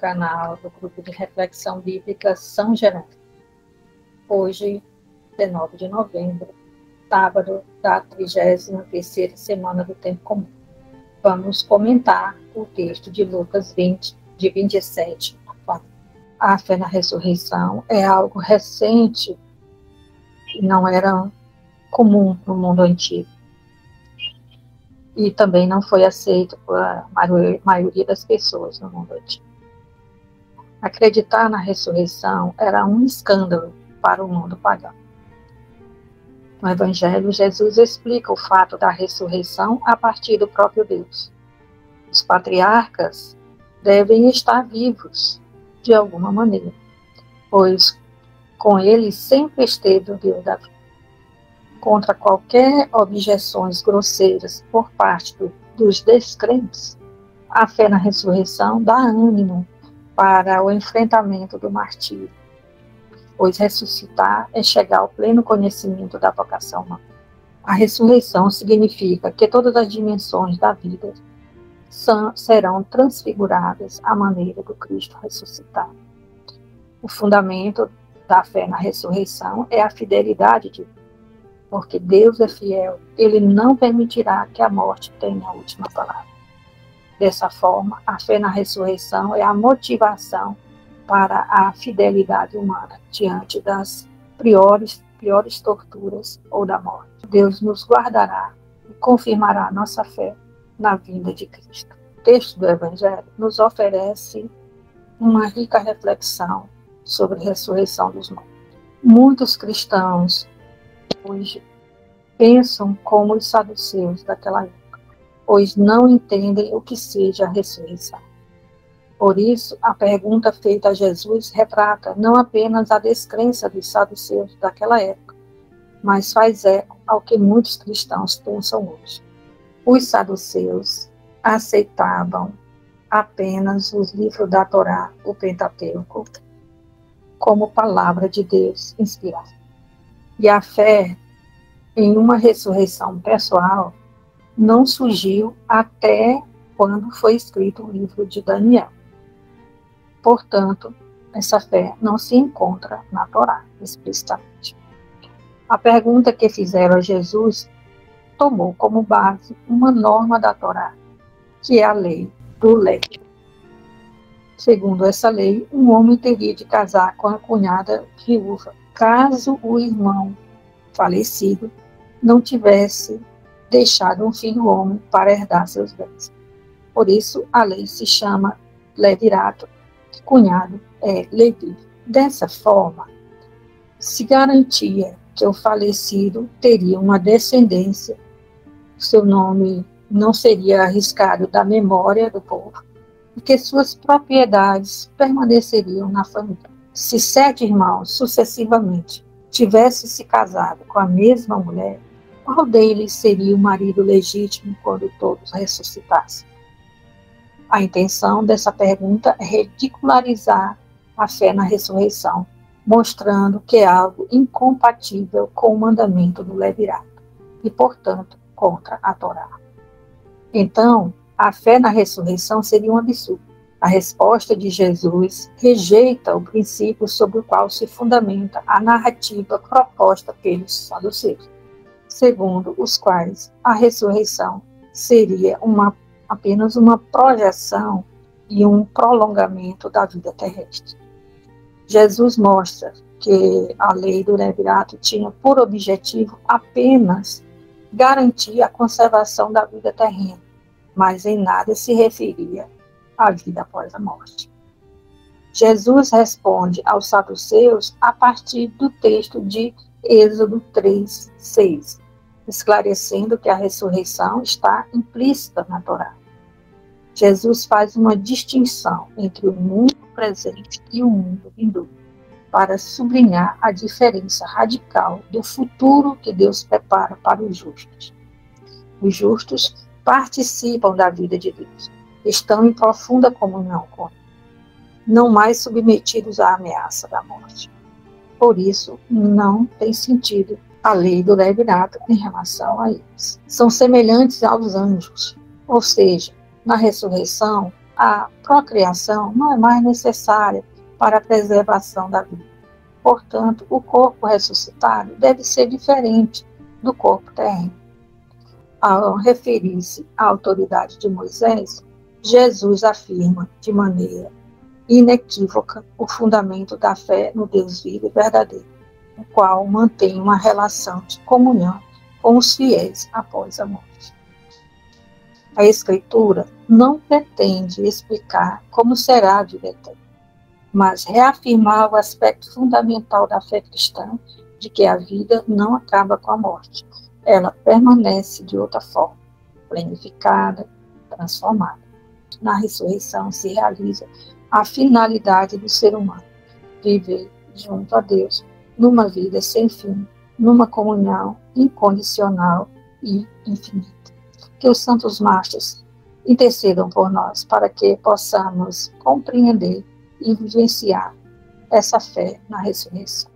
canal do Grupo de Reflexão Bíblica São Jerônimo. Hoje, 19 de novembro, sábado da 33ª semana do Tempo Comum. Vamos comentar o texto de Lucas 20, de 27 a 40. A fé na ressurreição é algo recente e não era comum no mundo antigo. E também não foi aceito por a maioria das pessoas no mundo antigo. Acreditar na ressurreição era um escândalo para o mundo pagão. No Evangelho, Jesus explica o fato da ressurreição a partir do próprio Deus. Os patriarcas devem estar vivos, de alguma maneira, pois com eles sempre esteve o Deus da vida. Contra qualquer objeções grosseiras por parte dos descrentes, a fé na ressurreição dá ânimo para o enfrentamento do martírio, pois ressuscitar é chegar ao pleno conhecimento da vocação humana. A ressurreição significa que todas as dimensões da vida serão transfiguradas à maneira do Cristo ressuscitado. O fundamento da fé na ressurreição é a fidelidade de Deus. Porque Deus é fiel, Ele não permitirá que a morte tenha a última palavra. Dessa forma, a fé na ressurreição é a motivação para a fidelidade humana diante das piores torturas ou da morte. Deus nos guardará e confirmará nossa fé na vinda de Cristo. O texto do Evangelho nos oferece uma rica reflexão sobre a ressurreição dos mortos. Muitos cristãos hoje pensam como os saduceus daquela época, pois não entendem o que seja a ressurreição. Por isso, a pergunta feita a Jesus retrata não apenas a descrença dos saduceus daquela época, mas faz eco ao que muitos cristãos pensam hoje. Os saduceus aceitavam apenas os livros da Torá, o Pentateuco, como palavra de Deus inspirada. E a fé em uma ressurreição pessoal não surgiu até quando foi escrito o livro de Daniel. Portanto, essa fé não se encontra na Torá, explicitamente. A pergunta que fizeram a Jesus tomou como base uma norma da Torá, que é a lei do leito. Segundo essa lei, um homem teria de casar com a cunhada viúva, caso o irmão falecido não tivesse deixado um filho homem para herdar seus bens. Por isso, a lei se chama levirato, que cunhado é Levi. Dessa forma, se garantia que o falecido teria uma descendência, seu nome não seria arriscado da memória do povo, e que suas propriedades permaneceriam na família. Se 7 irmãos, sucessivamente, tivesse se casado com a mesma mulher, qual deles seria o marido legítimo quando todos ressuscitassem? A intenção dessa pergunta é ridicularizar a fé na ressurreição, mostrando que é algo incompatível com o mandamento do levirato e, portanto, contra a Torá. Então, a fé na ressurreição seria um absurdo. A resposta de Jesus rejeita o princípio sobre o qual se fundamenta a narrativa proposta pelos saduceus, segundo os quais a ressurreição seria apenas uma projeção e um prolongamento da vida terrestre. Jesus mostra que a lei do levirato tinha por objetivo apenas garantir a conservação da vida terrena, mas em nada se referia à vida após a morte. Jesus responde aos saduceus a partir do texto de Êxodo 3:6, esclarecendo que a ressurreição está implícita na Torá. Jesus faz uma distinção entre o mundo presente e o mundo vindouro, para sublinhar a diferença radical do futuro que Deus prepara para os justos. Os justos participam da vida de Deus, estão em profunda comunhão com Ele, não mais submetidos à ameaça da morte. Por isso, não tem sentido a lei do levirato em relação a eles. São semelhantes aos anjos, ou seja, na ressurreição, a procriação não é mais necessária para a preservação da vida. Portanto, o corpo ressuscitado deve ser diferente do corpo terreno. Ao referir-se à autoridade de Moisés, Jesus afirma de maneira inequívoca o fundamento da fé no Deus vivo e verdadeiro, o qual mantém uma relação de comunhão com os fiéis após a morte. A Escritura não pretende explicar como será a vida eterna, mas reafirmar o aspecto fundamental da fé cristã de que a vida não acaba com a morte. Ela permanece de outra forma, planificada, transformada. Na ressurreição se realiza a finalidade do ser humano, viver junto a Deus, numa vida sem fim, numa comunhão incondicional e infinita. Que os santos mártires intercedam por nós para que possamos compreender e vivenciar essa fé na ressurreição.